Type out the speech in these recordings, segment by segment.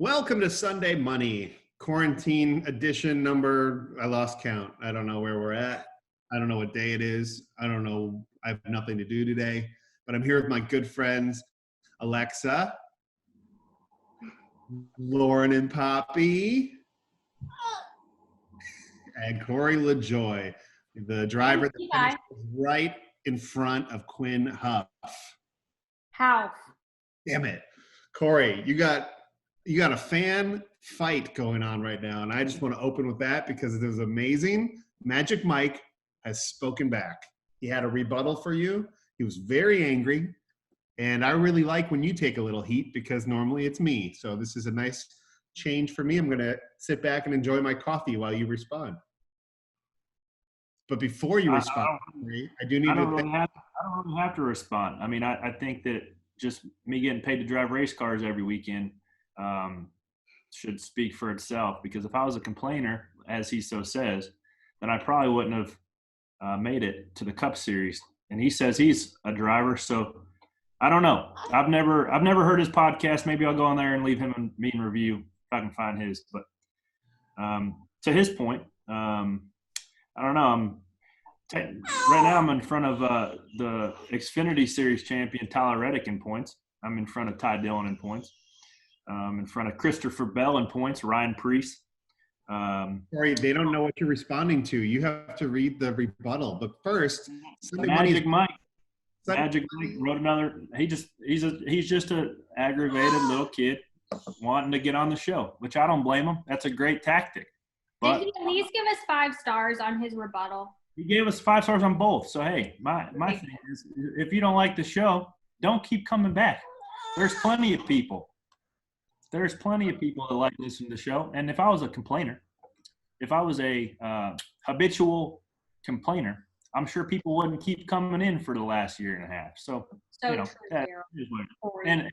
Welcome to Sunday Money, quarantine edition number. I lost count. I don't know where we're at. I don't know what day it is. I don't know. I have nothing to do today, but I'm here with my good friends, Alexa, Lauren and Poppy, and Cory LaJoy, the driver that finished right in front of Quinn Huff. How? Damn it. Cory, you got a fan fight going on right now, and I just want to open with that because it was amazing. Magic Mike has spoken back. He had a rebuttal for you. He was very angry, and I really like when you take a little heat because normally it's me. So this is a nice change for me. I'm going to sit back and enjoy my coffee while you respond. But before you respond, I do need to. I don't really have to respond. I mean, I think that just me getting paid to drive race cars every weekend should speak for itself, because if I was a complainer, as he so says, then I probably wouldn't have made it to the Cup Series. And he says he's a driver, so I don't know. I've never heard his podcast. Maybe I'll go on there and leave him a meeting review if I can find his. But to his point, I don't know. Right now I'm in front of the Xfinity Series champion Tyler Reddick in points. I'm in front of Ty Dillon in points. In front of Christopher Bell in points, Ryan Preece. Sorry, they don't know what you're responding to. You have to read the rebuttal. But first, Magic Mike wrote another. He's just an aggravated little kid wanting to get on the show, which I don't blame him. That's a great tactic. But did he at least give us 5 stars on his rebuttal? He gave us 5 stars on both. So hey, my thing is, if you don't like the show, don't keep coming back. There's plenty of people. There's plenty of people that like listening to the show. And if I was a complainer, if I was a habitual complainer, I'm sure people wouldn't keep coming in for the last year and a half. So you know, that is what it is. And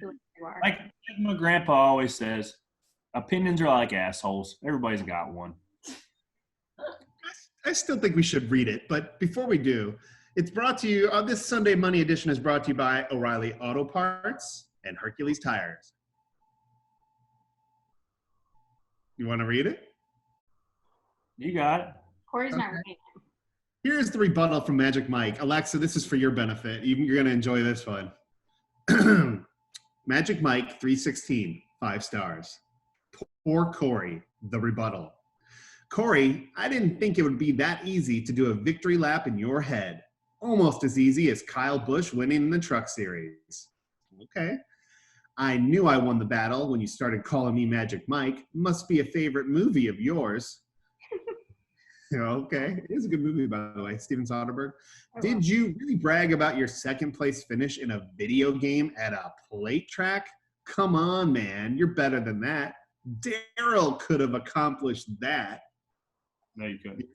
like my grandpa always says, opinions are like assholes. Everybody's got one. I still think we should read it. But before we do, it's brought to you, this Sunday Money edition is brought to you by O'Reilly Auto Parts and Hercules Tires. You want to read it? You got it. Cory's not reading it. Here's the rebuttal from Magic Mike. Alexa, this is for your benefit. You're going to enjoy this one. Magic Mike 316, 5 stars. Poor Cory, the rebuttal. Cory, I didn't think it would be that easy to do a victory lap in your head. Almost as easy as Kyle Busch winning in the Truck Series. Okay. I knew I won the battle when you started calling me Magic Mike. Must be a favorite movie of yours. Okay. It is a good movie, by the way. Steven Soderbergh. Did you really brag about your second place finish in a video game at a plate track? Come on, man. You're better than that. Daryl could have accomplished that. No, you couldn't.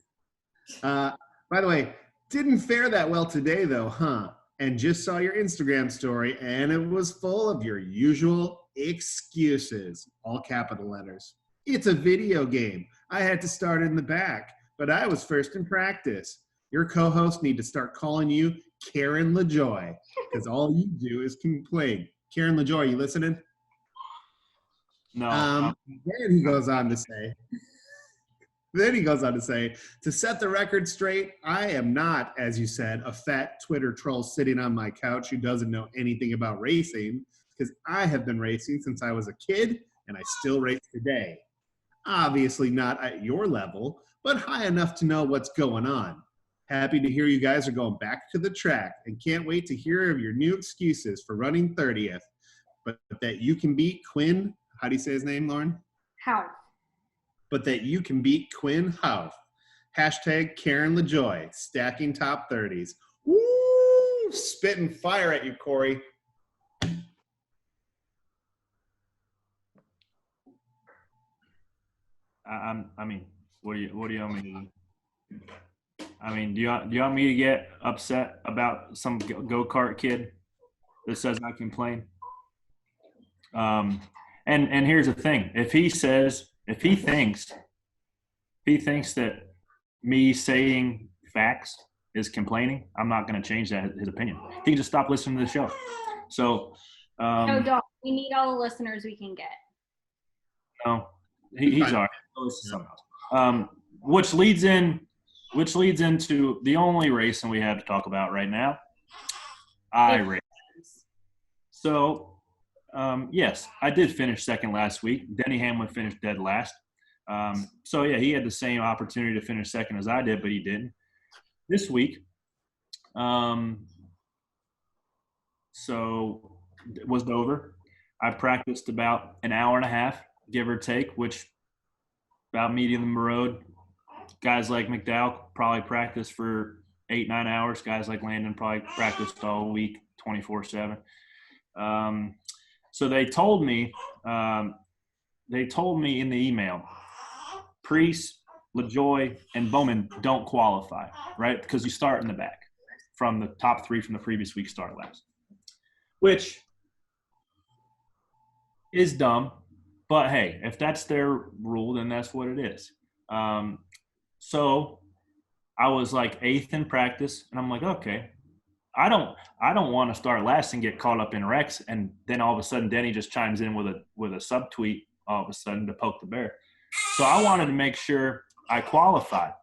By the way, didn't fare that well today, though, huh? And just saw your Instagram story, and it was full of your usual excuses, all capital letters. It's a video game. I had to start in the back, but I was first in practice. Your co-hosts need to start calling you Karen LaJoy, because all you do is complain. Karen LaJoy, you listening? No. Then he goes on to say, to set the record straight, I am not, as you said, a fat Twitter troll sitting on my couch who doesn't know anything about racing, because I have been racing since I was a kid, and I still race today. Obviously not at your level, but high enough to know what's going on. Happy to hear you guys are going back to the track, and can't wait to hear of your new excuses for running 30th, but that you can beat Quinn. How do you say his name, Lauren? How? But that you can beat Quinn Huff. Hashtag Karen LaJoy, stacking top 30s. Woo! Spitting fire at you, Cory. I mean, what do you want me to do? I mean, do you want me to get upset about some GoKart kid that says I complain? And here's the thing: if he thinks that me saying facts is complaining, I'm not going to change his opinion. He can just stop listening to the show. So, no, don't. We need all the listeners we can get. No, he's all right. Which leads into the only racing we have to talk about right now, iRacing. So, yes, I did finish second last week. Denny Hamlin finished dead last. So, yeah, he had the same opportunity to finish second as I did, but he didn't. This week, so it was Dover. I practiced about an hour and a half, give or take, which about medium the road. Guys like McDowell probably practice for 8-9 hours. Guys like Landon probably practiced all week, 24/7. So they told me in the email, Preece, LaJoy, and Bowman don't qualify, right? Because you start in the back from the top 3 from the previous week's start laps, which is dumb. But, hey, if that's their rule, then that's what it is. So I was like 8th in practice, and I'm like, okay, I don't want to start last and get caught up in wrecks, and then all of a sudden Denny just chimes in with a subtweet all of a sudden to poke the bear. So I wanted to make sure I qualified.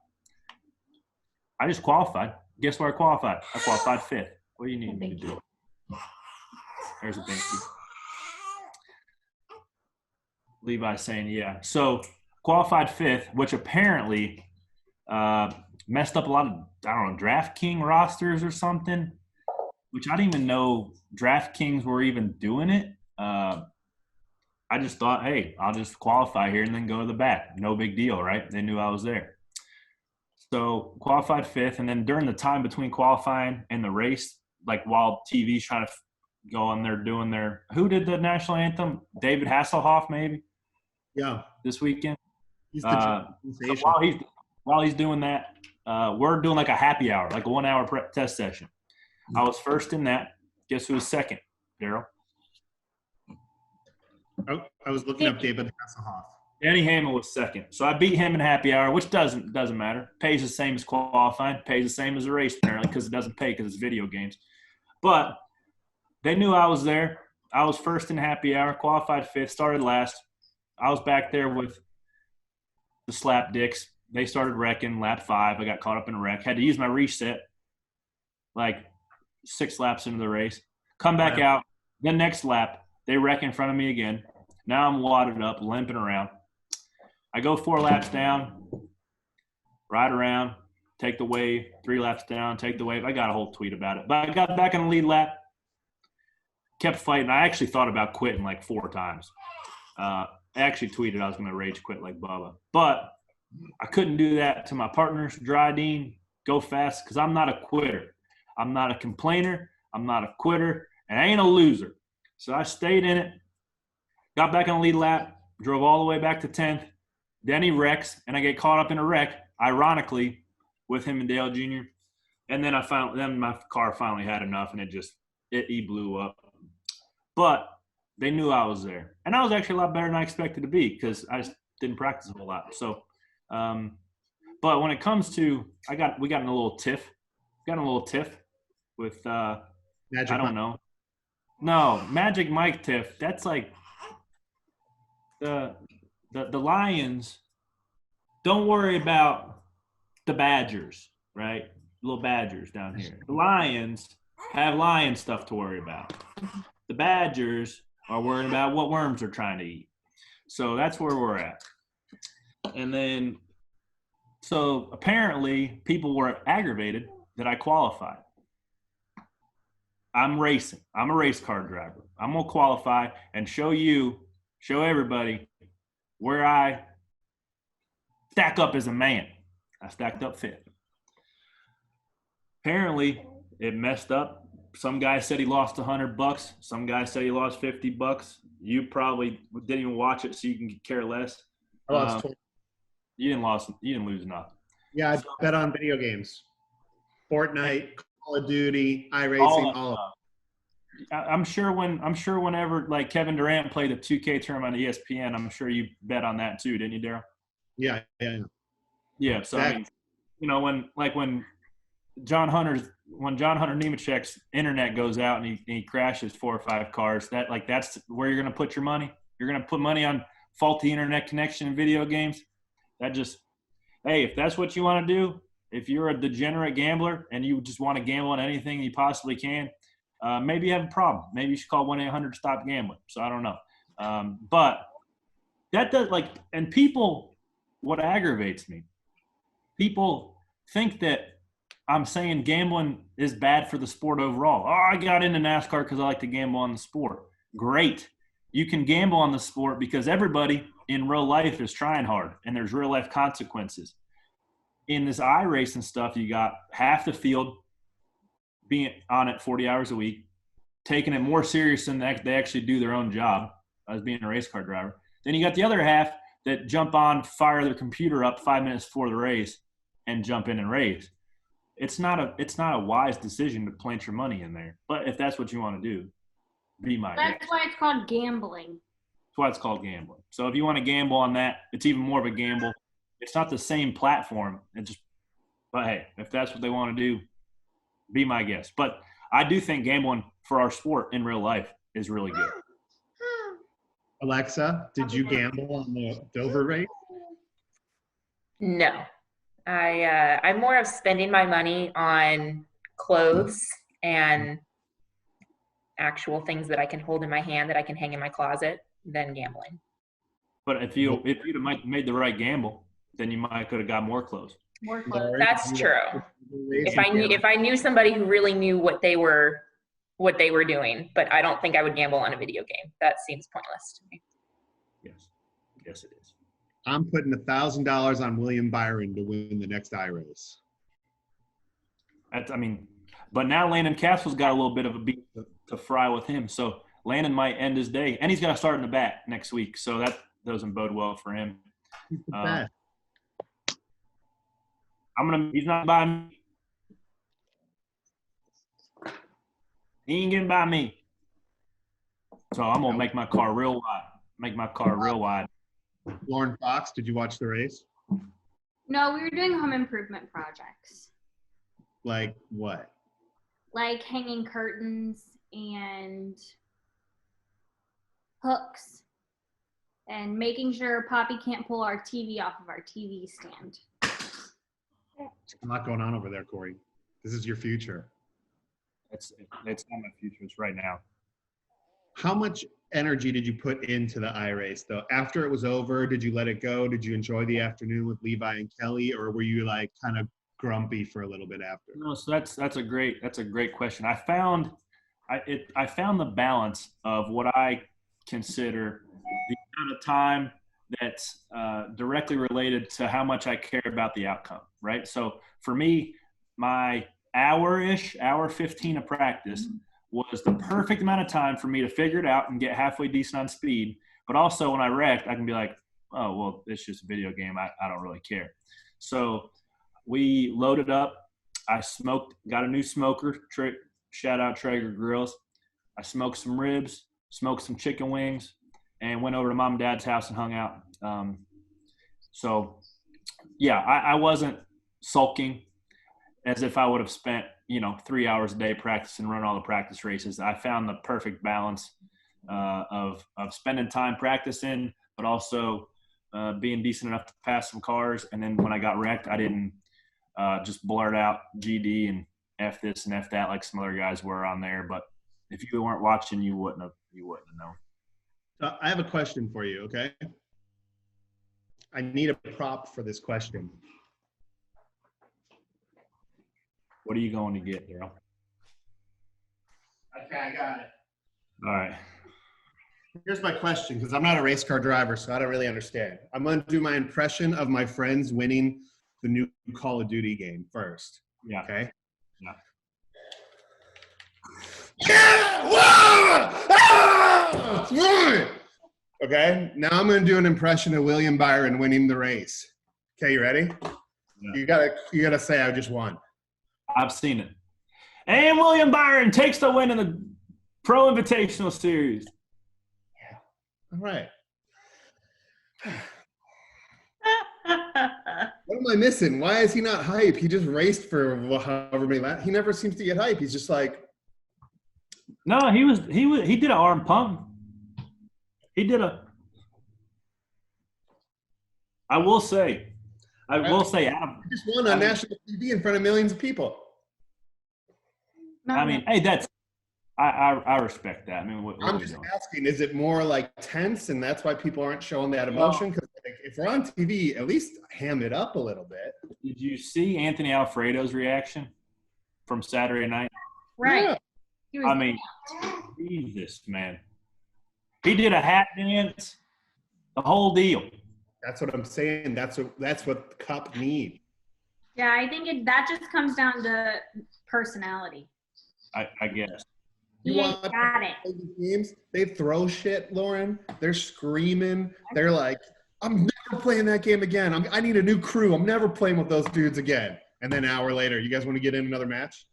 I just qualified. Guess where I qualified? I qualified 5th. What do you need me to do? There's a thank you. Levi's saying, yeah. So qualified 5th, which apparently messed up a lot of, DraftKings rosters or something, which I didn't even know DraftKings were even doing it. I just thought, hey, I'll just qualify here and then go to the back. No big deal, right? They knew I was there. So qualified 5th, and then during the time between qualifying and the race, like while TV's trying to go on there doing their – who did the national anthem? David Hasselhoff maybe? Yeah. This weekend? He's the so while he's doing that, we're doing like a happy hour, like a 1-hour prep test session. I was first in that. Guess who was second, Daryl? Oh, I was looking up David Hasselhoff. Denny Hamlin was second. So I beat him in happy hour, which doesn't matter. Pays the same as qualifying. Pays the same as a race apparently because it doesn't pay because it's video games. But they knew I was there. I was first in happy hour, qualified 5th, started last. I was back there with the slap dicks. They started wrecking lap 5. I got caught up in a wreck. Had to use my reset like 6 laps into the race. Come back out. The next lap, they wreck in front of me again. Now I'm wadded up, limping around. I go 4 laps down, ride around, take the wave, 3 laps down, take the wave. I got a whole tweet about it. But I got back on the lead lap, kept fighting. I actually thought about quitting like 4 times. I actually tweeted I was going to rage quit like Bubba. But I couldn't do that to my partners, Dryden, Go Fast, because I'm not a quitter. I'm not a complainer. I'm not a quitter. And I ain't a loser. So I stayed in it, got back on the lead lap, drove all the way back to 10th. Then he wrecks, and I get caught up in a wreck, ironically, with him and Dale Jr. And then then my car finally had enough, and he blew up. But they knew I was there. And I was actually a lot better than I expected to be because I just didn't practice a whole lot. So, but when it comes to we got in a little tiff. Got in a little tiff with Magic I don't know. No, Magic Mike tiff. That's like the Lions. Don't worry about the Badgers, right? Little Badgers down here. The Lions have lion stuff to worry about. The Badgers are worried about what worms they're trying to eat. So that's where we're at. And then, so apparently people were aggravated that I qualified. I'm racing. I'm a race car driver. I'm going to qualify and show everybody where I stack up as a man. I stacked up 5th. Apparently, it messed up. Some guy said he lost $100. Some guy said he lost $50. You probably didn't even watch it, so you can care less. I lost 20. You didn't lose nothing. Yeah, I bet on video games. Fortnite, Call of Duty, iRacing, all of them. I'm sure whenever like Kevin Durant played a 2K tournament on ESPN, I'm sure you bet on that too, didn't you, Daryl? Yeah. Yeah. So I mean, when John Hunter Nemechek's internet goes out and he crashes 4 or 5 cars, that's where you're going to put your money. You're going to put money on faulty internet connection in video games. Hey, if that's what you want to do, if you're a degenerate gambler and you just want to gamble on anything you possibly can, maybe you have a problem. Maybe you should call 1-800-STOP-GAMBLING. So I don't know. But that does and people, what aggravates me, people think that I'm saying gambling is bad for the sport overall. Oh, I got into NASCAR because I like to gamble on the sport. Great. You can gamble on the sport because everybody in real life is trying hard and there's real life consequences. In this iRacing stuff, you got half the field being on it 40 hours a week, taking it more serious than they actually do their own job as being a race car driver. Then you got the other half that jump on, fire their computer up 5 minutes before the race and jump in and race. It's not a wise decision to plant your money in there. But if that's what you want to do, be my guest. That's why it's called gambling. That's why it's called gambling. So if you want to gamble on that, it's even more of a gamble. It's not the same platform. But hey, if that's what they want to do, be my guest. But I do think gambling for our sport in real life is really good. Alexa, did you gamble on the Dover race? No. I'm more of spending my money on clothes and actual things that I can hold in my hand that I can hang in my closet than gambling. But if you'd have made the right gamble, then you might could have got more clothes. More clothes. That's true. If I knew somebody who really knew what they were doing, but I don't think I would gamble on a video game. That seems pointless to me. Yes, it is. I'm putting $1,000 on William Byron to win the next iRace. But now Landon Castle's got a little bit of a beat to fry with him. So Landon might end his day, and he's got to start in the back next week. So that doesn't bode well for him. He's not by me. He ain't getting by me. So I'm gonna make my car real wide. Lauren Fox, did you watch the race? No, we were doing home improvement projects. Like what? Like hanging curtains and hooks and making sure Poppy can't pull our TV off of our TV stand. There's a lot going on over there, Cory. This is your future. It's not my future. It's right now. How much energy did you put into the iRace, though? After it was over, did you let it go? Did you enjoy the afternoon with Levi and Kelly, or were you like kind of grumpy for a little bit after? No, so that's a great question. I found the balance of what I consider the amount of time that's directly related to how much I care about the outcome, right? So for me, my hour 15 of practice was the perfect amount of time for me to figure it out and get halfway decent on speed. But also when I wrecked, I can be like, oh, well, it's just a video game. I don't really care. So we loaded up. I got a new smoker. Shout out Traeger Grills. I smoked some ribs, smoked some chicken wings, and went over to mom and dad's house and hung out. I wasn't sulking as if I would have spent, 3 hours a day practicing, run all the practice races. I found the perfect balance of spending time practicing, but also being decent enough to pass some cars. And then when I got wrecked, I didn't just blurt out GD and F this and F that like some other guys were on there. But if you weren't watching, you wouldn't have known. I have a question for you, okay? I need a prop for this question. What are you going to get, Daryl? Okay, I got it. All right. Here's my question, because I'm not a race car driver, so I don't really understand. I'm going to do my impression of my friends winning the new Call of Duty game first. Yeah. Okay? Yeah. Okay, now I'm going to do an impression of William Byron winning the race. Okay, you ready? Yeah. You gotta say I just won. I've seen it. And William Byron takes the win in the Pro Invitational Series. Yeah. All right. What am I missing? Why is he not hype? He just raced for however many laps. He never seems to get hype. He's just like. No, he did an arm pump. He did a. I will say, Adam. Just won on national TV in front of millions of people. I mean, hey, that's I respect that. I mean, what I'm are we just doing? asking, is it more like tense, and that's why people aren't showing that emotion? Because if we're on TV, at least ham it up a little bit. Did you see Anthony Alfredo's reaction from Saturday night? Right. Yeah. I mean, Jesus, man. He did a hat dance, the whole deal. That's what I'm saying. That's what the Cup need. Yeah, I think that just comes down to personality. I guess. He ain't got it. Games, they throw shit, Lauren. They're screaming. They're like, I'm never playing that game again. I need a new crew. I'm never playing with those dudes again. And then an hour later, you guys want to get in another match?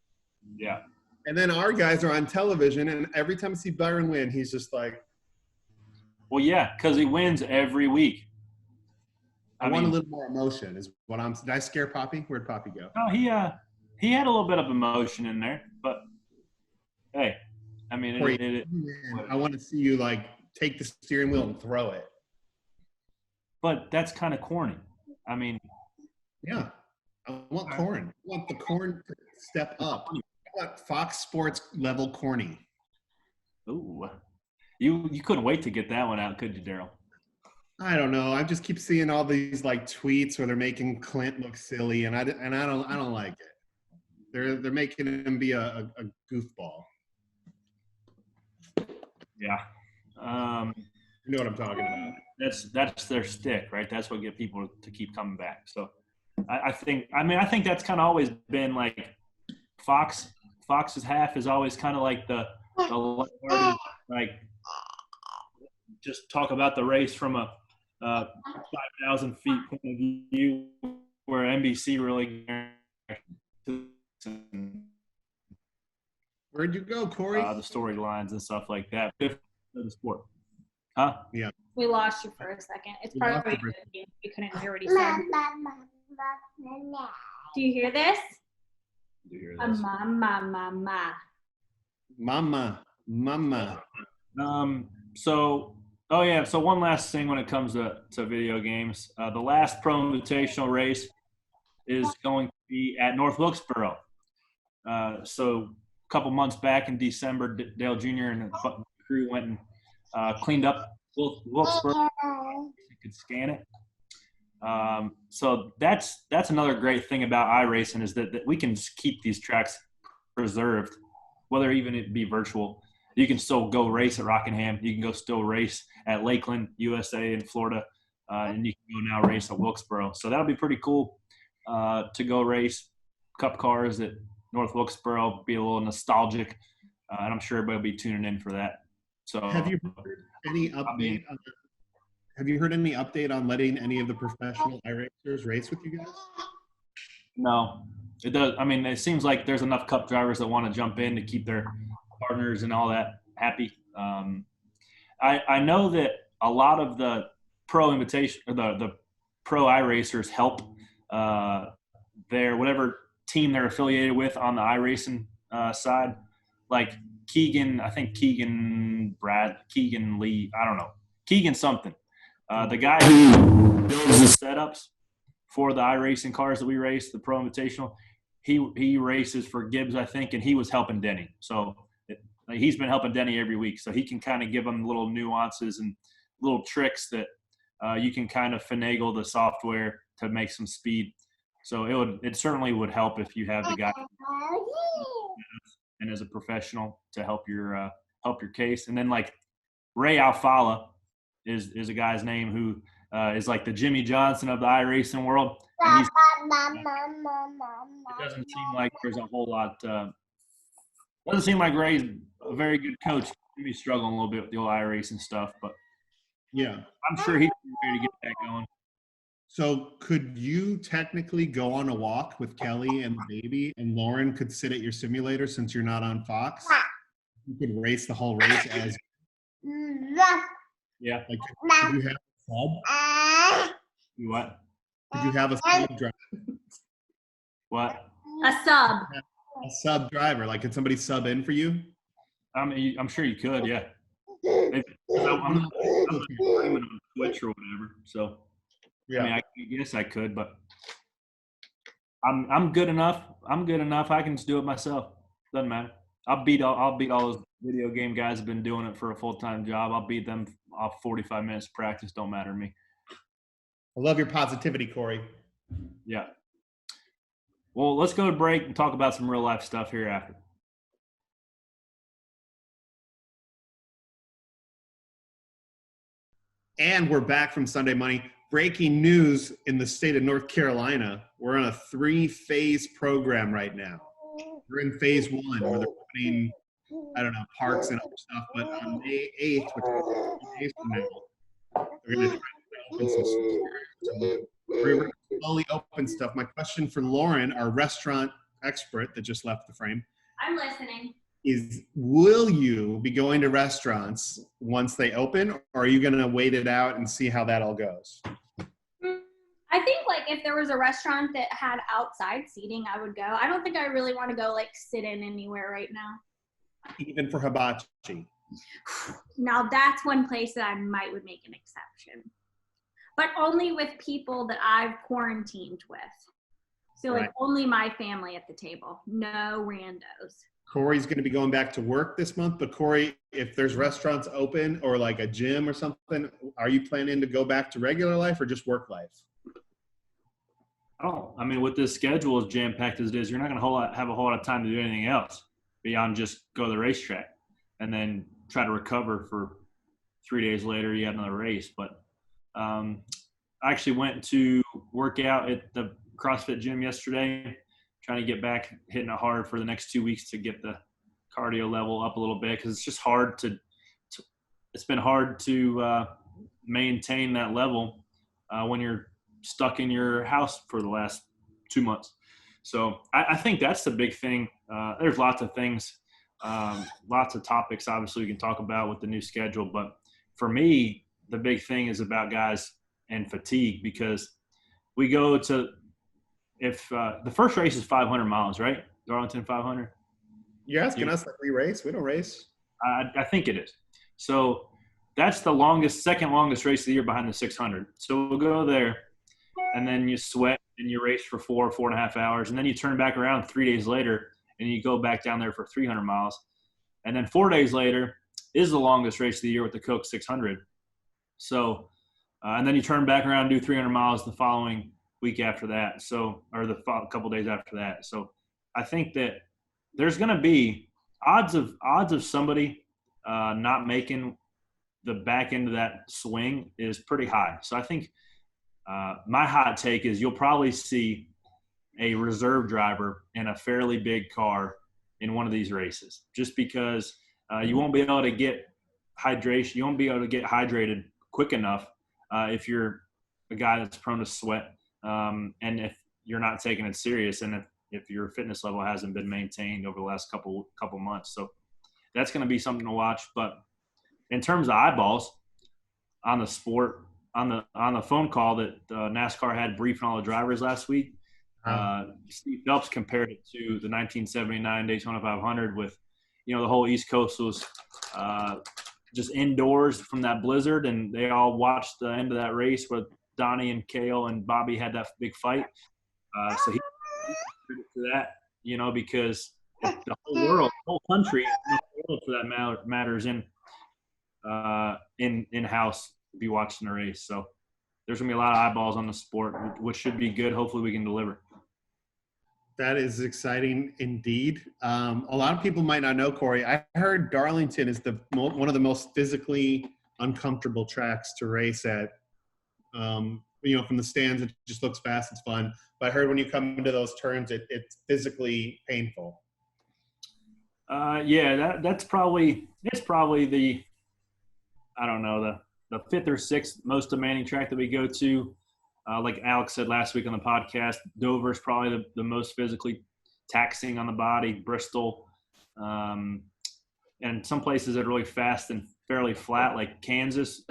Yeah. And then our guys are on television, and every time I see Byron win, he's just like, well, yeah, because he wins every week. I want a little more emotion is what I'm – did I scare Poppy? Where'd Poppy go? No, he had a little bit of emotion in there, but hey, I mean, I want to see you, like, take the steering wheel and throw it. But that's kind of corny. I mean – yeah. I want corn. I want the corn to step up. I want Fox Sports level corny. Ooh. You couldn't wait to get that one out, could you, Daryl? I don't know. I just keep seeing all these like tweets where they're making Clint look silly, and I don't like it. They're making him be a goofball. Yeah. You know what I'm talking about. That's their stick, right? That's what get people to keep coming back. So I think that's kind of always been like Fox's half is always kind of like the like just talk about the race from a 5,000 feet point of view, where NBC really. Where'd you go, Cory? The storylines and stuff like that. The sport, huh? Yeah. We lost you for a second. It's probably good you couldn't hear what he said. Do you hear this? Do you hear this? Mama. So one last thing when it comes to video games. The last Pro Invitational race is going to be at North Wilkesboro. So a couple months back in December, Dale Jr. and the crew went and cleaned up Wilkesboro. You could scan it. So that's another great thing about iRacing is that we can just keep these tracks preserved, whether even it be virtual. You can still go race at Rockingham. You can go still race at Lakeland, USA, in Florida, and you can go now race at Wilkesboro. So that'll be pretty cool to go race Cup cars at North Wilkesboro. Be a little nostalgic, and I'm sure everybody will be tuning in for that. So, have you heard any update? Have you heard any update on letting any of the professional iRacers race with you guys? No, it does. I mean, it seems like there's enough Cup drivers that want to jump in to keep their partners and all that happy. I know that a lot of the pro invitation or the pro iRacers help their whatever team they're affiliated with on the iRacing side, like Keegan Lee, I don't know, Keegan something. The guy who builds the setups for the iRacing cars that we race, the Pro Invitational, he races for Gibbs, I think, and he was helping Denny. So he's been helping Denny every week. So he can kind of give them little nuances and little tricks that you can kind of finagle the software to make some speed. So it certainly would help if you have the guy and as a professional to help your case. And then like Ray Alfala is a guy's name who is like the Jimmy Johnson of the iRacing world. And it doesn't seem like there's a whole lot. Doesn't seem like Ray's a very good coach. Maybe struggling a little bit with the old iRacing stuff, but yeah, I'm sure he's ready to get that going. So could you technically go on a walk with Kelly and the baby, and Lauren could sit at your simulator since you're not on Fox? You could race the whole race as. Yeah. Like, could you have a sub? What? Could you have a sub driver? What? A sub. A sub driver. Like, could somebody sub in for you? I'm sure you could. Yeah. I'm streaming on Twitch or whatever. So. Yeah. I mean, I guess I could, but I'm good enough. I'm good enough. I can just do it myself. Doesn't matter. I'll beat all those video game guys who've been doing it for a full-time job. I'll beat them off 45 minutes of practice. Don't matter to me. I love your positivity, Cory. Yeah. Well, let's go to break and talk about some real life stuff here after. And we're back from Sunday Money. Breaking news in the state of North Carolina. We're on a 3-phase program right now. We're in phase 1 where they're opening, I don't know, parks and other stuff. But on May 8th, which is 2 days from now, they're going to try to open some stores. We're going to slowly open stuff. My question for Lauren, our restaurant expert that just left the frame, I'm listening. is will you be going to restaurants once they open, or are you going to wait it out and see how that all goes? I think like if there was a restaurant that had outside seating, I would go. I don't think I really want to go like sit in anywhere right now. Even for hibachi? Now that's one place that I would make an exception, but only with people that I've quarantined with. So like only my family at the table, no randos. Cory's going to be going back to work this month, but Cory, if there's restaurants open or like a gym or something, are you planning to go back to regular life or just work life? Oh, I mean, with this schedule as jam-packed as it is, you're not going to have a whole lot of time to do anything else beyond just go to the racetrack and then try to recover for 3 days later. You have another race. But I actually went to work out at the CrossFit gym yesterday, trying to get back hitting it hard for the next 2 weeks to get the cardio level up a little bit, because it's just hard it's been hard to maintain that level when you're stuck in your house for the last 2 months. So I think that's the big thing. There's lots of things, lots of topics obviously we can talk about with the new schedule, but for me, the big thing is about guys and fatigue, because we go to if the first race is 500 miles, right? Darlington 500. You're asking us like we race? We don't race. I think it is. So that's the second longest race of the year behind the 600. So we'll go there, and then you sweat and you race for 4.5 hours, and then you turn back around 3 days later and you go back down there for 300 miles. And then 4 days later is the longest race of the year with the Coke 600. So, and then you turn back around and do 300 miles the following week after that. So, or the couple days after that. So I think that there's going to be odds of somebody not making the back end of that swing is pretty high. So I think my hot take is you'll probably see a reserve driver in a fairly big car in one of these races, just because you won't be able to get hydration. You won't be able to get hydrated quick enough if you're a guy that's prone to sweat, and if you're not taking it serious, and if your fitness level hasn't been maintained over the last couple months. So that's going to be something to watch. But in terms of eyeballs on the sport, on the phone call that NASCAR had briefing all the drivers last week, Steve Phelps compared it to the 1979 Daytona 500 with, the whole East Coast was just indoors from that blizzard, and they all watched the end of that race where Donnie and Cale and Bobby had that big fight. So he to that, because the whole world, the whole country, the world for that matter is in-house to be watching the race. So there's going to be a lot of eyeballs on the sport, which should be good. Hopefully we can deliver. That is exciting indeed. A lot of people might not know, Cory. I heard Darlington is one of the most physically uncomfortable tracks to race at. From the stands, it just looks fast. It's fun. But I heard when you come into those turns, it's physically painful. That's probably the, I don't know, the fifth or sixth most demanding track that we go to. Like Alex said last week on the podcast, Dover is probably the most physically taxing on the body. Bristol, and some places that are really fast and fairly flat, like Kansas,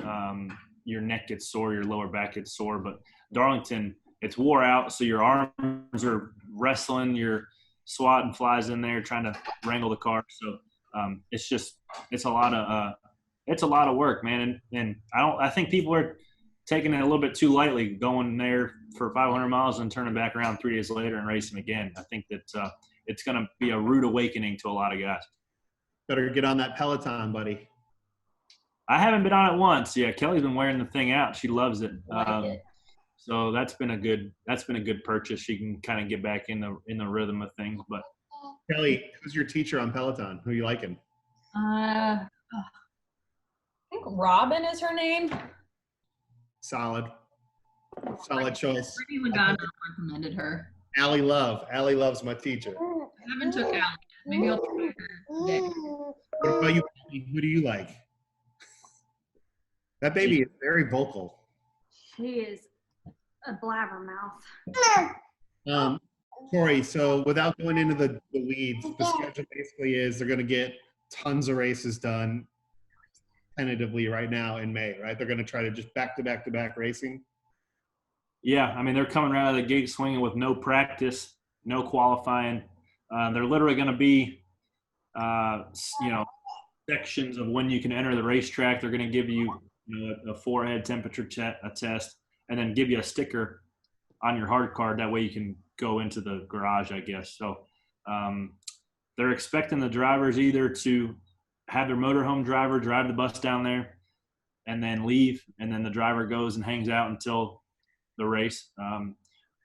your neck gets sore, your lower back gets sore. But Darlington, it's wore out, so your arms are wrestling, you're swatting flies in there trying to wrangle the car. So it's a lot of work, man. And I think people are taking it a little bit too lightly, going there for 500 miles and turning back around 3 days later and racing again. I think that it's going to be a rude awakening to a lot of guys. Better get on that Peloton, buddy. I haven't been on it once. Yeah, Kelly's been wearing the thing out. She loves it. So that's been a good purchase. She can kind of get back in the rhythm of things. But Kelly, who's your teacher on Peloton? Who you liking? I think Robin is her name. Solid choice. Brittany Logano recommended her. Allie loves my teacher. I haven't took Allie yet. Maybe I'll try her today. What about you? Who do you like? That baby is very vocal. She is a blabbermouth. Cory, so without going into the weeds, the schedule basically is they're going to get tons of races done tentatively right now in May, right? They're going to try to just back-to-back racing. Yeah, I mean, they're coming right out of the gate swinging with no practice, no qualifying. They're literally going to be, sections of when you can enter the racetrack. They're going to give you, a forehead temperature test, and then give you a sticker on your hard card. That way you can go into the garage, I guess. So they're expecting the drivers either to have their motorhome driver drive the bus down there and then leave, and then the driver goes and hangs out until the race.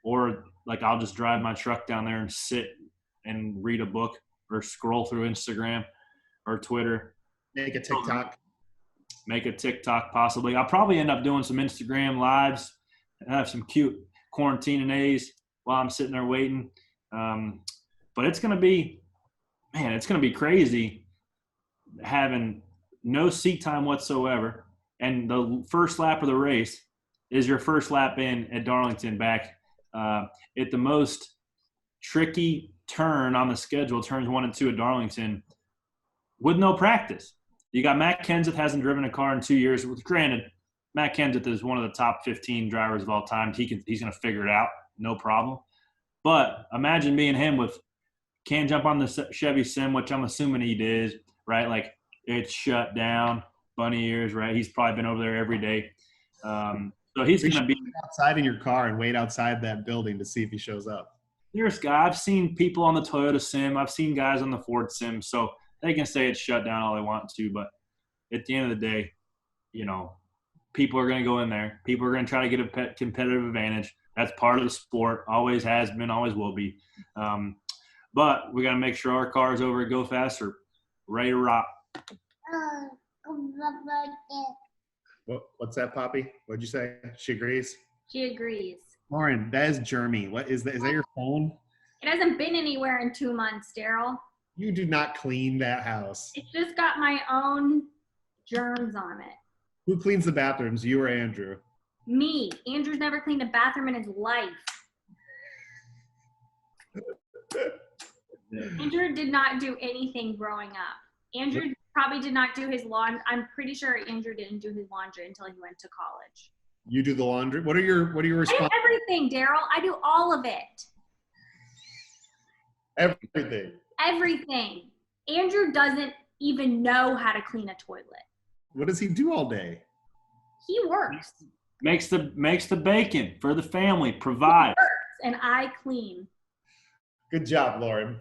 Or like I'll just drive my truck down there and sit and read a book or scroll through Instagram or Twitter. Make a TikTok possibly. I'll probably end up doing some Instagram lives and have some cute quarantine A's while I'm sitting there waiting. But it's going to be crazy having no seat time whatsoever. And the first lap of the race is your first lap in at Darlington back at the most tricky turn on the schedule, turns 1 and 2 at Darlington, with no practice. You got Matt Kenseth, hasn't driven a car in 2 years. Granted, Matt Kenseth is one of the top 15 drivers of all time. He's going to figure it out, no problem. But imagine being him can't jump on the Chevy Sim, which I'm assuming he did, right? Like, it's shut down, bunny ears, right? He's probably been over there every day. So he's going to be outside in your car and wait outside that building to see if he shows up. There's guys. I've seen people on the Toyota Sim. I've seen guys on the Ford Sim. So they can say it's shut down all they want to, but at the end of the day, people are going to go in there. People are going to try to get a competitive advantage. That's part of the sport. Always has been, always will be. But we got to make sure our cars over at Go Fast are ready to rock. What's that, Poppy? What'd you say? She agrees? She agrees. Lauren, that is Jeremy. What is that? Is that your phone? It hasn't been anywhere in 2 months, Daryl. You do not clean that house. It's just got my own germs on it. Who cleans the bathrooms, you or Andrew? Me. Andrew's never cleaned a bathroom in his life. Andrew did not do anything growing up. Andrew probably did not do his laundry. I'm pretty sure Andrew didn't do his laundry until he went to college. You do the laundry? What are your responsibilities? I do everything, Daryl. I do all of it. Everything. Andrew doesn't even know how to clean a toilet. What does he do all day? He works. Makes the bacon for the family. Provide. He works, and I clean. Good job, Lauren.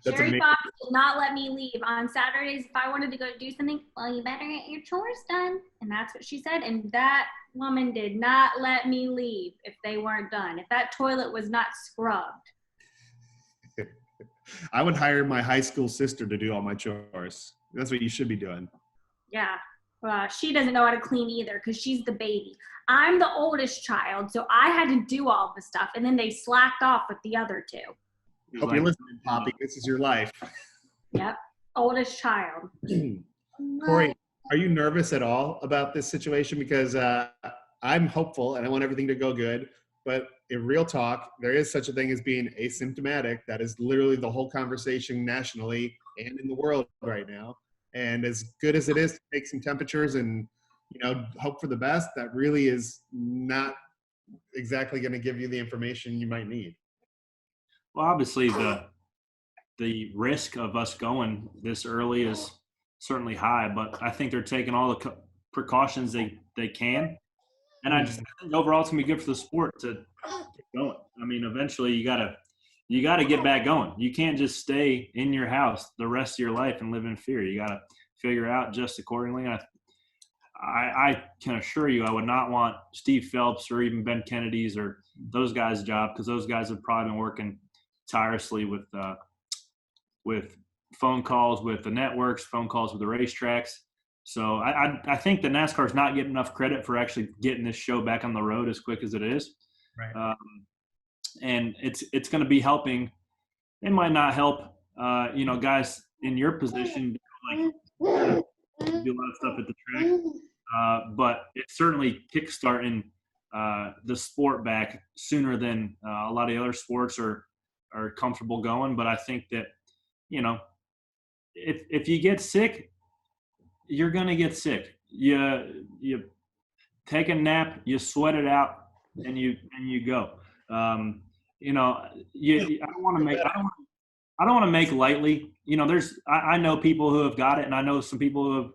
That's Sherry amazing. Fox did not let me leave. On Saturdays, if I wanted to go do something, well, you better get your chores done. And that's what she said. And that woman did not let me leave if they weren't done. If that toilet was not scrubbed. I would hire my high school sister to do all my chores. That's what you should be doing. Yeah. She doesn't know how to clean either because she's the baby. I'm the oldest child, so I had to do all the stuff. And then they slacked off with the other two. Hope you're listening, Poppy. This is your life. Yep. Oldest child. Cory, are you nervous at all about this situation? Because I'm hopeful and I want everything to go good. But in real talk, there is such a thing as being asymptomatic. That is literally the whole conversation nationally and in the world right now. And as good as it is to take some temperatures and, hope for the best, that really is not exactly going to give you the information you might need. Well, obviously the risk of us going this early is certainly high, but I think they're taking all the precautions they can. And I just think overall it's gonna be good for the sport to get going. I mean, eventually you gotta get back going. You can't just stay in your house the rest of your life and live in fear. You gotta figure out just accordingly. And I can assure you, I would not want Steve Phelps or even Ben Kennedy's or those guys' job, because those guys have probably been working tirelessly with phone calls with the networks, phone calls with the racetracks. So I think the NASCAR is not getting enough credit for actually getting this show back on the road as quick as it is. Right. And it's going to be helping. It might not help, guys in your position, like do a lot of stuff at the track, but it's certainly kickstarting the sport back sooner than a lot of the other sports are comfortable going. But I think that, if you get sick, you're going to get sick. You take a nap, you sweat it out, and you go. I don't want to make lightly. I know people who have got it, and I know some people who have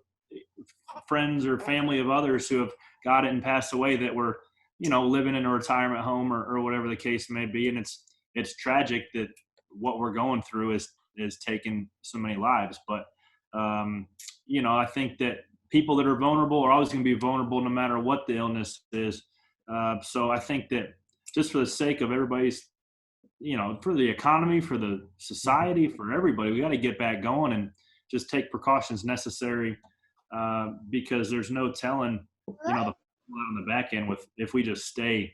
friends or family of others who have got it and passed away that were, living in a retirement home or whatever the case may be. And it's tragic that what we're going through is taking so many lives. But, I think that people that are vulnerable are always going to be vulnerable no matter what the illness is. So I think that just for the sake of everybody's, for the economy, for the society, for everybody, we got to get back going and just take precautions necessary, because there's no telling, on the back end if we just stay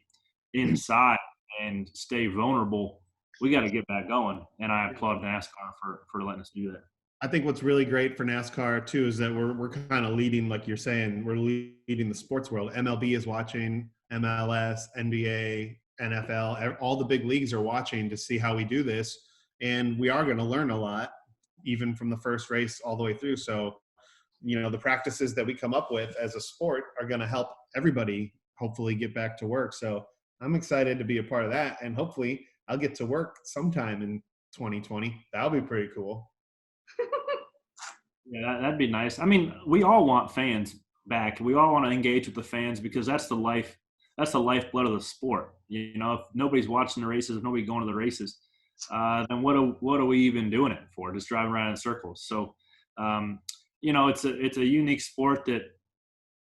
inside and stay vulnerable. We got to get back going, and I applaud NASCAR for letting us do that. I think what's really great for NASCAR too is that we're kind of leading, like you're saying, we're leading the sports world. MLB is watching, MLS, NBA, NFL, all the big leagues are watching to see how we do this, and we are going to learn a lot, even from the first race all the way through. So, the practices that we come up with as a sport are going to help everybody hopefully get back to work. So I'm excited to be a part of that, and hopefully I'll get to work sometime in 2020. That'll be pretty cool. Yeah, that'd be nice. I mean, we all want fans back. We all want to engage with the fans, because that's the lifeblood of the sport. If nobody's watching the races, if nobody's going to the races, then what are we even doing it for? Just driving around in circles. So, it's a unique sport that,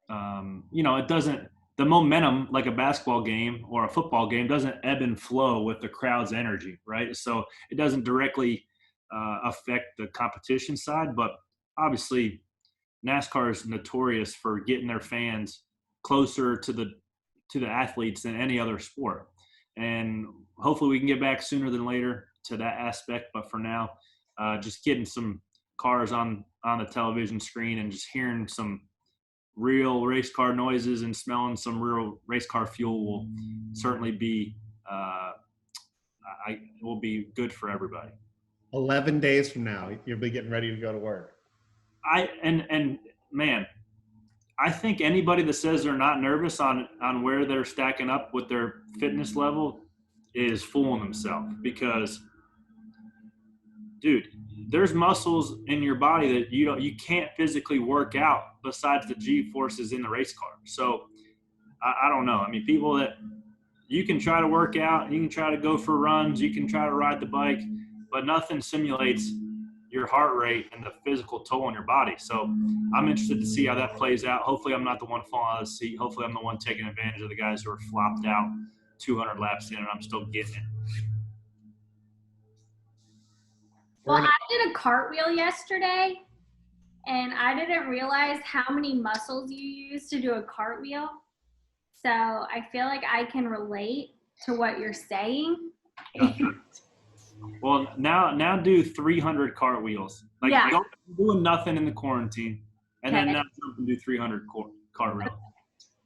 it doesn't, the momentum like a basketball game or a football game doesn't ebb and flow with the crowd's energy, right? So it doesn't directly affect the competition side, but obviously NASCAR is notorious for getting their fans closer to the athletes than any other sport. And hopefully we can get back sooner than later to that aspect. But for now, just getting some cars on the television screen and just hearing some real race car noises and smelling some real race car fuel will certainly be will be good for everybody. 11 days from now, you'll be getting ready to go to work. Man, I think anybody that says they're not nervous on where they're stacking up with their fitness level is fooling themselves, because, dude, there's muscles in your body that you can't physically work out besides the G-forces in the race car. So I don't know. I mean, people that you can try to work out, you can try to go for runs, you can try to ride the bike, but nothing simulates your heart rate and the physical toll on your body. So I'm interested to see how that plays out. Hopefully I'm not the one falling out of the seat. Hopefully I'm the one taking advantage of the guys who are flopped out 200 laps in and I'm still getting it. Well, I did a cartwheel yesterday, and I didn't realize how many muscles you use to do a cartwheel. So I feel like I can relate to what you're saying. Well, now do 300 cartwheels. Don't doing nothing in the quarantine, and then now jump and do 300 cartwheels.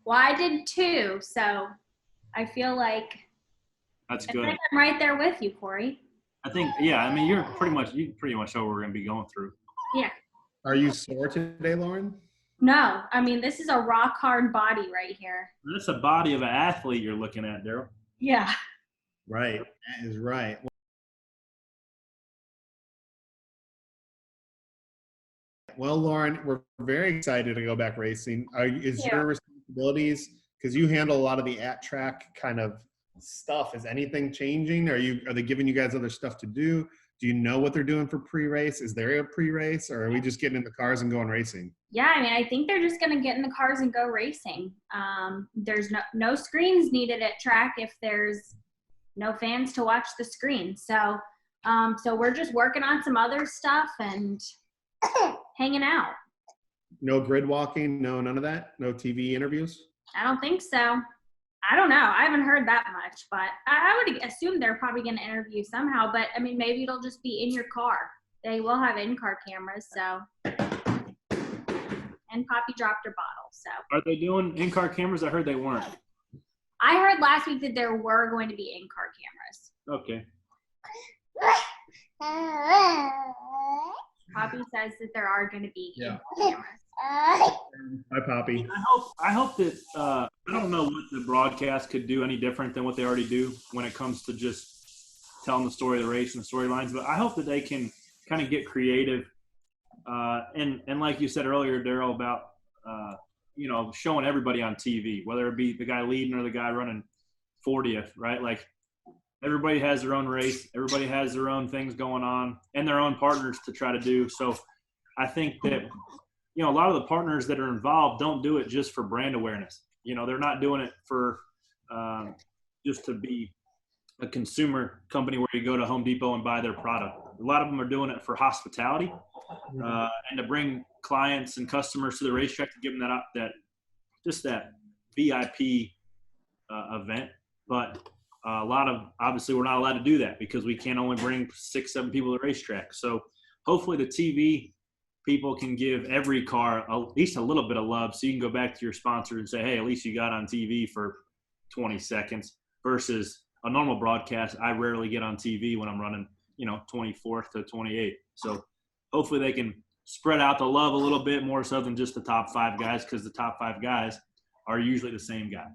Well, I did 2, so I feel like that's good. I think I'm right there with you, Cory. I think, yeah. I mean, you pretty much know what we're going to be going through. Yeah. Are you sore today, Lauren? No, I mean, this is a rock hard body right here. That's a body of an athlete you're looking at, Daryl. Yeah. Right. That is right. Well, Lauren, we're very excited to go back racing. Is Yeah. your responsibilities, because you handle a lot of the at-track kind of stuff, is anything changing? Are they giving you guys other stuff to do? Do you know what they're doing for pre-race? Is there a pre-race, or are we just getting in the cars and going racing? Yeah, I mean, I think they're just going to get in the cars and go racing. There's no screens needed at track if there's no fans to watch the screen. So we're just working on some other stuff and hanging out. No grid walking, none of that? No TV interviews? I don't think so. I don't know. I haven't heard that much, but I would assume they're probably going to interview somehow. But, I mean, maybe it'll just be in your car. They will have in-car cameras, so. And Poppy dropped her bottle, so. Are they doing in-car cameras? I heard they weren't. I heard last week that there were going to be in-car cameras. Okay. Poppy says that there are going to be Yeah. cameras. Hi, Poppy. I hope that I don't know what the broadcast could do any different than what they already do when it comes to just telling the story of the race and the storylines. But I hope that they can kind of get creative. And like you said earlier, Daryl, about showing everybody on TV, whether it be the guy leading or the guy running 40th, right? Like everybody has their own race, everybody has their own things going on, and their own partners to try to do. So I think that a lot of the partners that are involved don't do it just for brand awareness. They're not doing it for just to be a consumer company where you go to Home Depot and buy their product. A lot of them are doing it for hospitality and to bring clients and customers to the racetrack to give them that VIP event. But a lot of, obviously, we're not allowed to do that because we can't only bring 6-7 people to the racetrack. So hopefully the TV people can give every car at least a little bit of love, so you can go back to your sponsor and say, hey, at least you got on TV for 20 seconds versus a normal broadcast. I rarely get on TV when I'm running, 24th to 28th. So hopefully they can spread out the love a little bit more so than just the top 5 guys, because the top 5 guys are usually the same guy.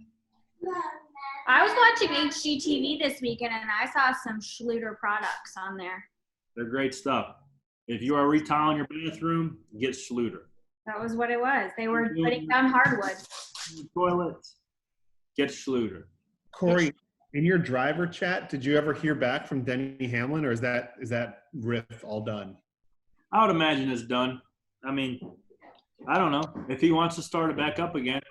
I was watching HGTV this weekend, and I saw some Schluter products on there. They're great stuff. If you are retiling your bathroom, get Schluter. That was what it was. They were putting down hardwood. Toilets, get Schluter. Cory, in your driver chat, did you ever hear back from Denny Hamlin, or is that riff all done? I would imagine it's done. I mean, I don't know. If he wants to start it back up again,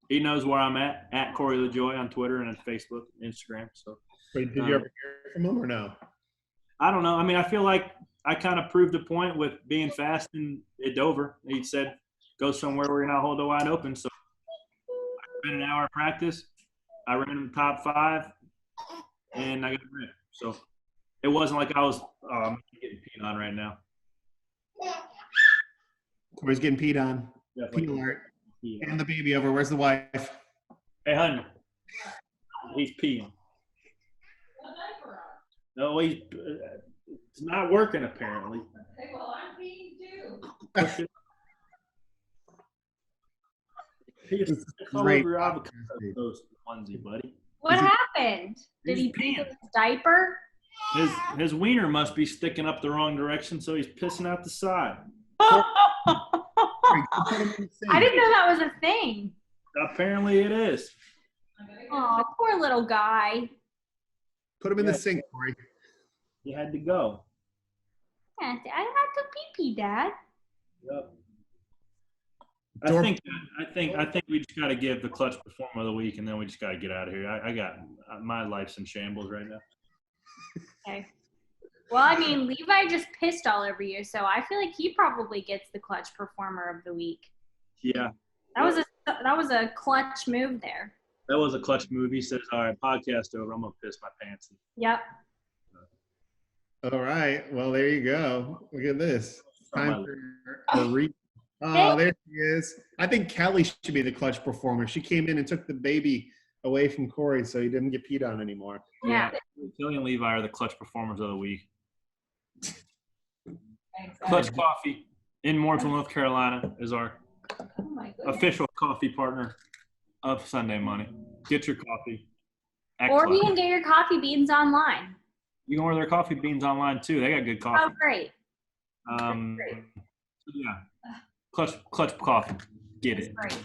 he knows where I'm at Cory LaJoy on Twitter and on Facebook, Instagram. So, Wait, did you ever hear from him or no? I don't know. I mean, I feel like I kind of proved the point with being fast at Dover. He said, go somewhere where you're not holding wide open. So I spent an hour of practice. I ran in the top 5, and I got ripped. So it wasn't like I was getting peed on right now. Cory's getting peed on. Definitely. Pee alert. And the baby over. Where's the wife? Hey, honey. He's peeing. No, it's not working apparently. Okay, well, I'm peeing too. It's all Great. over your avocado toast onesie, buddy. What happened? Did he pee in his diaper? His wiener must be sticking up the wrong direction, so he's pissing out the side. I didn't know that was a thing. Apparently it is. Oh, poor little guy. Put him in the sink, Cory. He had to go. Yeah, I had to pee, Dad. Yep. I think we just got to give the clutch performer of the week, and then we just got to get out of here. I got my life's in shambles right now. Okay. Well, I mean, Levi just pissed all over you, so I feel like he probably gets the clutch performer of the week. Yeah. That was a clutch move there. That was a clutch move. He says, all right, podcast over. I'm going to piss my pants. Yep. All right. Well, there you go. Look at this. Time for a read. Oh, there she is. I think Kelly should be the clutch performer. She came in and took the baby away from Cory, so he didn't get peed on anymore. Yeah. Kelly and Levi are the clutch performers of the week. Thanks, Clutch Coffee in Mooresville, North Carolina is our Oh my goodness. official coffee partner of Sunday Money. Get your coffee at Or Clutch. you can get your coffee beans online. You can order their coffee beans online too. They got good coffee. Oh, great. Yeah. Clutch Coffee. Get it. Right.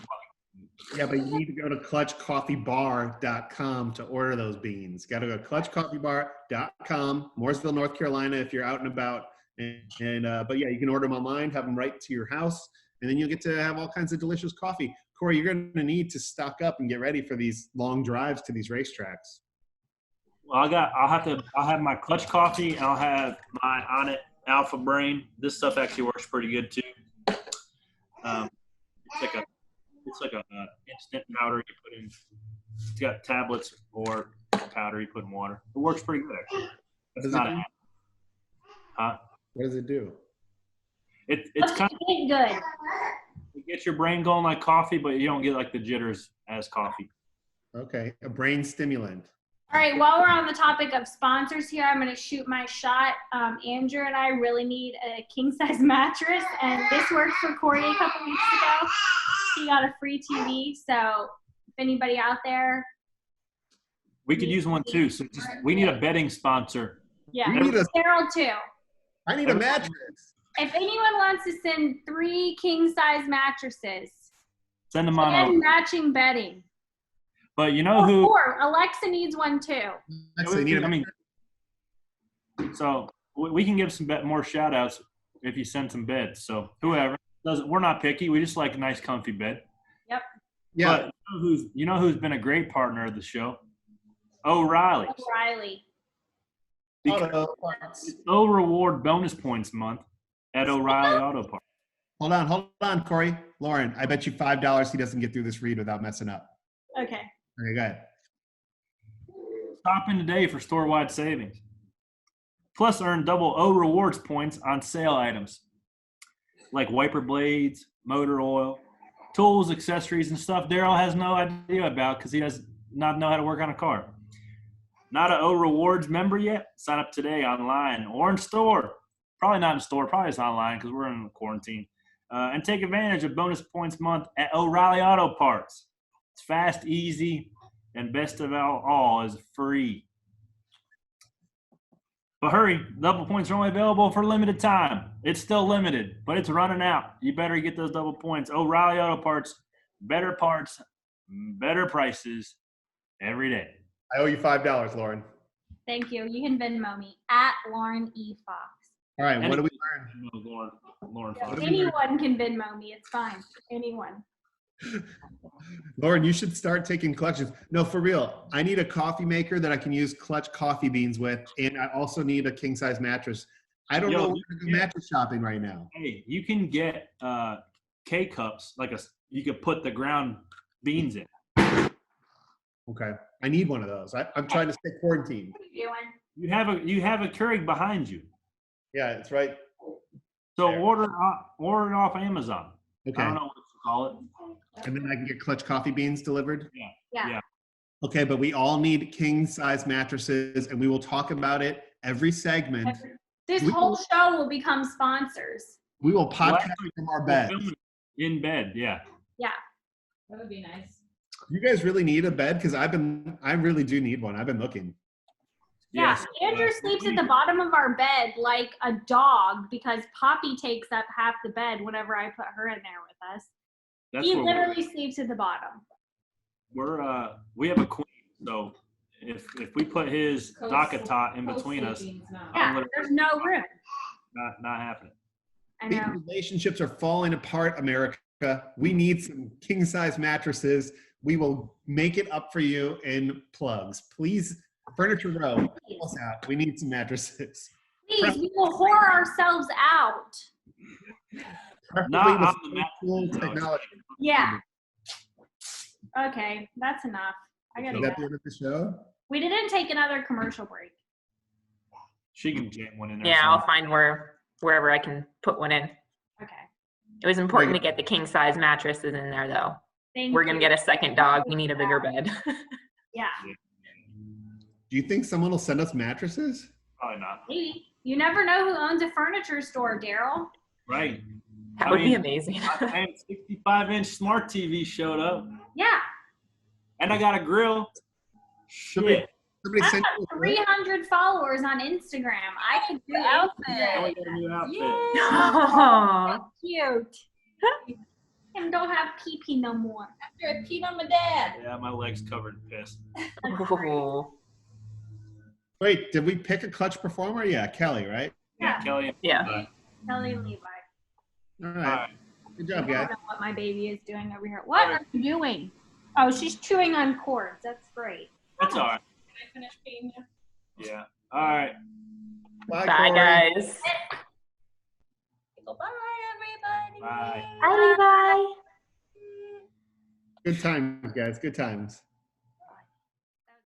Yeah, but you need to go to clutchcoffeebar.com to order those beans. Got to go to clutchcoffeebar.com, Mooresville, North Carolina, if you're out and about. But yeah, you can order them online, have them right to your house, and then you'll get to have all kinds of delicious coffee. Cory, you're going to need to stock up and get ready for these long drives to these racetracks. Well, I'll have my Clutch Coffee, and I'll have my On It Alpha Brain. This stuff actually works pretty good too. It's like a instant powder you put in. It's got tablets or powder you put in water. It works pretty good actually. What does it do? Huh? What does it do? It's kind of good. it gets your brain going like coffee, but you don't get like the jitters as coffee. Okay, a brain stimulant. All right, while we're on the topic of sponsors here, I'm going to shoot my shot. Andrew and I really need a king-size mattress, and this worked for Cory a couple weeks ago. He got a free TV, so if anybody out there. We could use one too. So we need a bedding sponsor. Yeah, We need a- Daryl too. I need a mattress. If anyone wants to send 3 king-size mattresses, Send them on and over. matching bedding. But you know who? 4. Alexa needs one too. Actually, need a I mean, so we can give some more shout outs if you send some beds. So whoever doesn't, we're not picky. We just like a nice, comfy bed. Yep. Yeah. But you know who's been a great partner of the show? O'Reilly. O'Reilly. Auto parts. It's O Reward bonus points month at O'Reilly Auto Parts. Hold on, Cory. Lauren, I bet you $5 he doesn't get through this read without messing up. Okay. Okay, go ahead. Stop in today for store-wide savings. Plus, earn double O Rewards points on sale items like wiper blades, motor oil, tools, accessories, and stuff Daryl has no idea about because he does not know how to work on a car. Not an O Rewards member yet? Sign up today online or in store. Probably not in store. Probably it's online because we're in quarantine. And take advantage of bonus points month at O'Reilly Auto Parts. It's fast, easy, and best of all is free. But hurry, double points are only available for a limited time. It's still limited, but it's running out. You better get those double points. O'Reilly Auto Parts, better prices every day. I owe you $5, Lauren. Thank you. You can Venmo me at Lauren E. Fox. All right, what do we learn? Lauren Yeah, Fox. anyone can Venmo me. It's fine. Anyone. Lauren, you should start taking collections. No, for real. I need a coffee maker that I can use clutch coffee beans with, and I also need a king-size mattress. I don't know where to go mattress shopping right now. Hey, you can get K-cups, you could put the ground beans in. Okay, I need one of those. I'm trying to stay quarantined. What are you doing? You have a Keurig behind you. Yeah, it's right. So There. order it off Amazon. Okay, I don't know what to call it. and then I can get clutch coffee beans delivered. Yeah. Okay, but we all need king-size mattresses, and we will talk about it every segment. This whole show will become sponsors. We will podcast from our beds. In bed, yeah. Yeah. That would be nice. You guys really need a bed? Because I really do need one. I've been looking. Yeah. Yes. Andrew sleeps at the bottom of our bed like a dog because Poppy takes up half the bed whenever I put her in there with us. That's He what literally sleeps at the bottom. we have a queen, so if we put his Dakota in between us, Yeah, there's no room. not happening. I These know. relationships are falling apart, America. We need some king-size mattresses. We will make it up for you in plugs. Please, Furniture Row, help us out. We need some mattresses. Please, we will whore ourselves out. Preferably Not with on the mattress. cool technology. Yeah. Okay, that's enough. I gotta Is go. that the end of the show? We didn't take another commercial break. She can jam one in there. Yeah, somewhere. I'll find wherever I can put one in. Okay. It was important to get the king size mattresses in there though. Thank We're you. gonna get a second dog. We need a bigger bed. Yeah. Do you think someone will send us mattresses? Probably not. Maybe. You never know who owns a furniture store, Daryl. Right. That I would be mean, amazing. My 65-inch smart TV showed up, Yeah. and I got a grill. Somebody I send have 300 followers on Instagram. I could do Now we outfit. got a new outfit. Yeah. Cute. And don't have pee-pee no more. After I peed on my dad. Yeah, my leg's covered in piss. Oh. Wait, did we pick a clutch performer? Yeah, Kelly, right? Yeah, Kelly. Yeah. Kelly and Levi. All All right. right. Good I job, don't guys. know what my baby is doing over here. What are you doing? Oh, she's chewing on cords. That's great. That's all right. Can I finish peeing now? Yeah. All right. Bye, Bye, Cory. guys. Bye, everybody. Bye. Bye, Levi. Good times, guys. Good times.